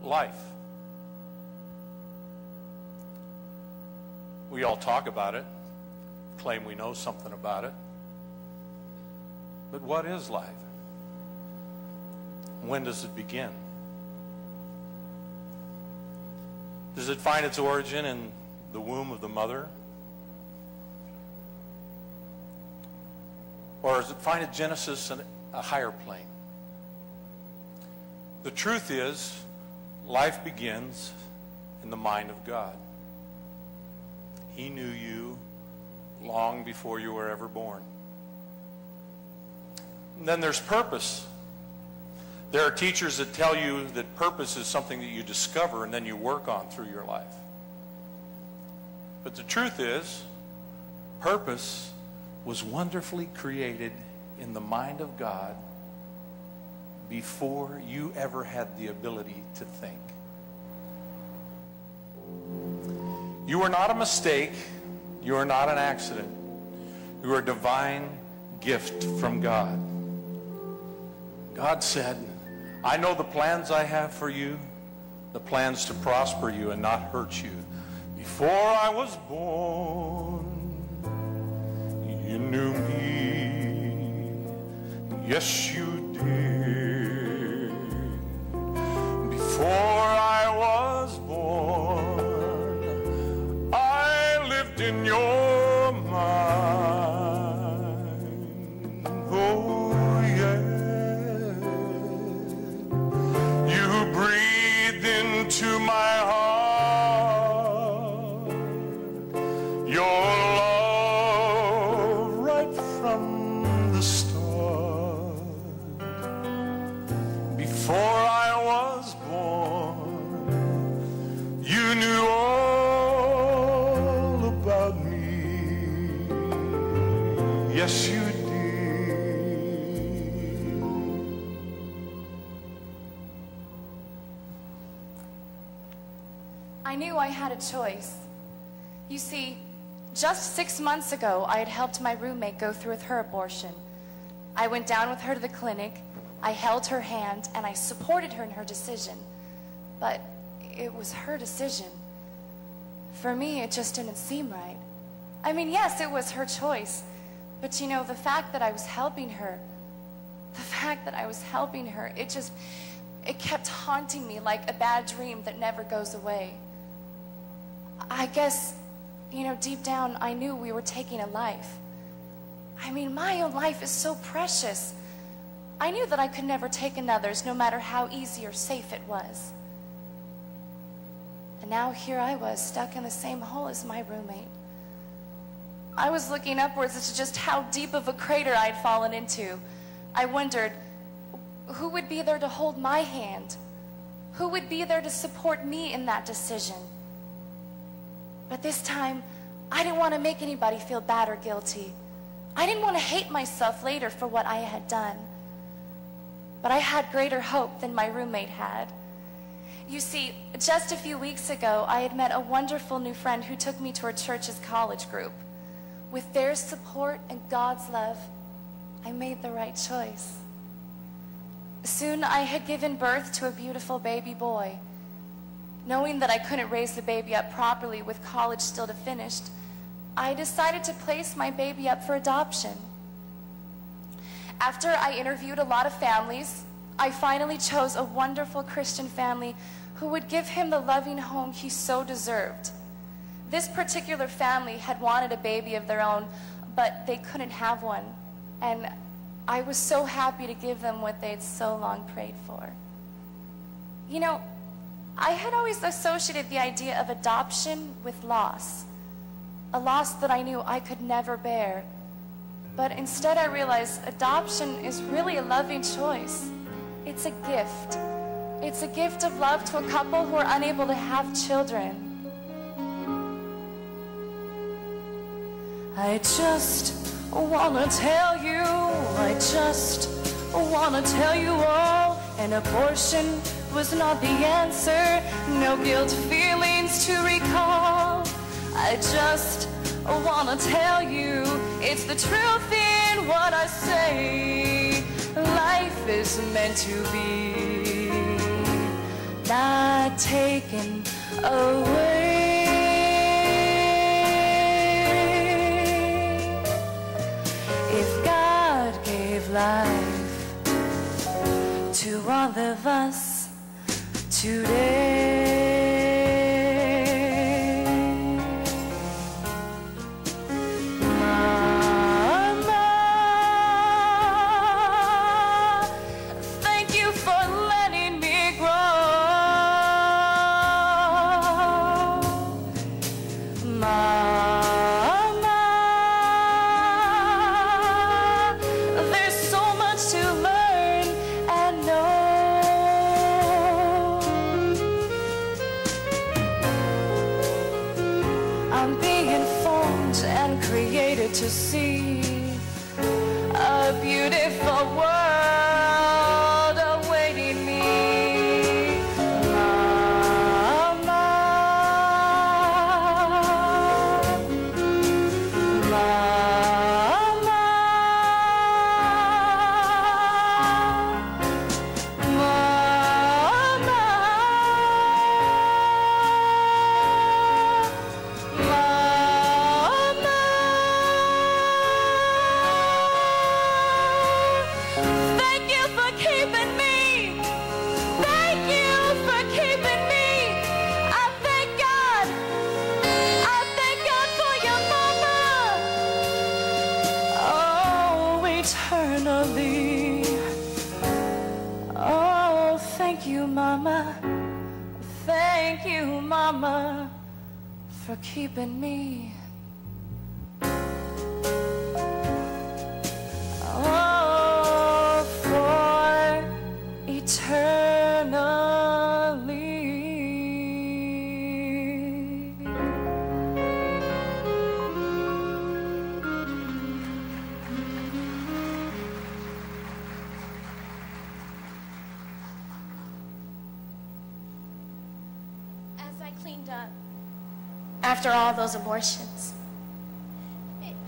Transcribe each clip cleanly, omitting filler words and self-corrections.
life? We all talk about it, claim we know something about it. But what is life? When does it begin? Does it find its origin in the womb of the mother? Or does it find a genesis in a higher plane? The truth is, life begins in the mind of God. He knew you long before you were ever born. And then there's purpose. There are teachers that tell you that purpose is something that you discover and then you work on through your life. But the truth is, purpose was wonderfully created in the mind of God before you ever had the ability to think. You are not a mistake. You are not an accident. You are a divine gift from God. God said, I know the plans I have for you, the plans to prosper you and not hurt you. Before I was born, you knew me. Yes, you did. Before I was born, I lived in your mind. Oh, yeah. You breathed into my heart your love right from the start. Before I was born, you knew all about me. Yes, you did. I knew I had a choice. You see, just 6 months ago, I had helped my roommate go through with her abortion. I went down with her to the clinic, I held her hand, and I supported her in her decision. But it was her decision. For me, it just didn't seem right. I mean, yes, it was her choice. But you know, the fact that I was helping her, it kept haunting me like a bad dream that never goes away. I guess, you know, deep down, I knew we were taking a life. I mean, my own life is so precious. I knew that I could never take another's, no matter how easy or safe it was. And now here I was, stuck in the same hole as my roommate. I was looking upwards as to just how deep of a crater I'd fallen into. I wondered, who would be there to hold my hand? Who would be there to support me in that decision? But this time, I didn't want to make anybody feel bad or guilty. I didn't want to hate myself later for what I had done. But I had greater hope than my roommate had. You see, just a few weeks ago, I had met a wonderful new friend who took me to her church's college group. With their support and God's love, I made the right choice. Soon I had given birth to a beautiful baby boy. Knowing that I couldn't raise the baby up properly with college still to finish, I decided to place my baby up for adoption. After I interviewed a lot of families, I finally chose a wonderful Christian family who would give him the loving home he so deserved. This particular family had wanted a baby of their own, but they couldn't have one. And I was so happy to give them what they'd so long prayed for. You know, I had always associated the idea of adoption with loss, a loss that I knew I could never bear. But instead I realized adoption is really a loving choice. It's a gift. It's a gift of love to a couple who are unable to have children. I just wanna tell you, all, an abortion was not the answer, no guilt feelings to recall. I just wanna tell you, it's the truth in what I say. Life is meant to be not taken away. If God gave life to all of us today, to see a beautiful world awaiting me. Mama, Mama, oh, thank you, Mama. Thank you, Mama, for keeping me. Oh, for eternally. Cleaned up after all those abortions,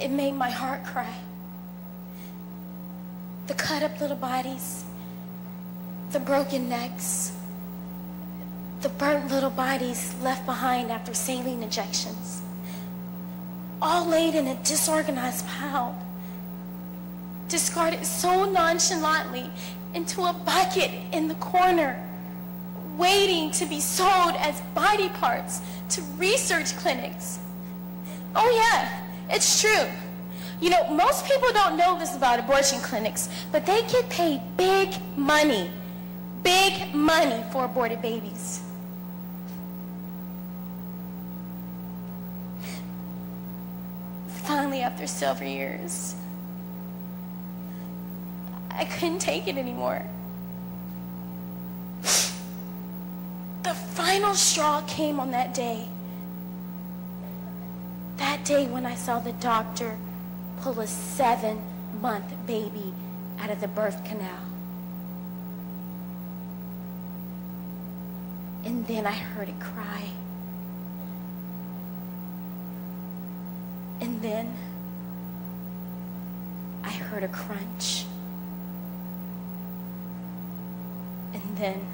it made my heart cry. The cut up little bodies, the broken necks, the burnt little bodies left behind after saline injections, all laid in a disorganized pile, discarded so nonchalantly into a bucket in the corner, waiting to be sold as body parts to research clinics. Oh yeah, it's true. You know, most people don't know this about abortion clinics, but they get paid big money for aborted babies. Finally, after several years, I couldn't take it anymore. The final straw came on that day. That day when I saw the doctor pull a 7-month baby out of the birth canal. And then I heard it cry. And then I heard a crunch. And then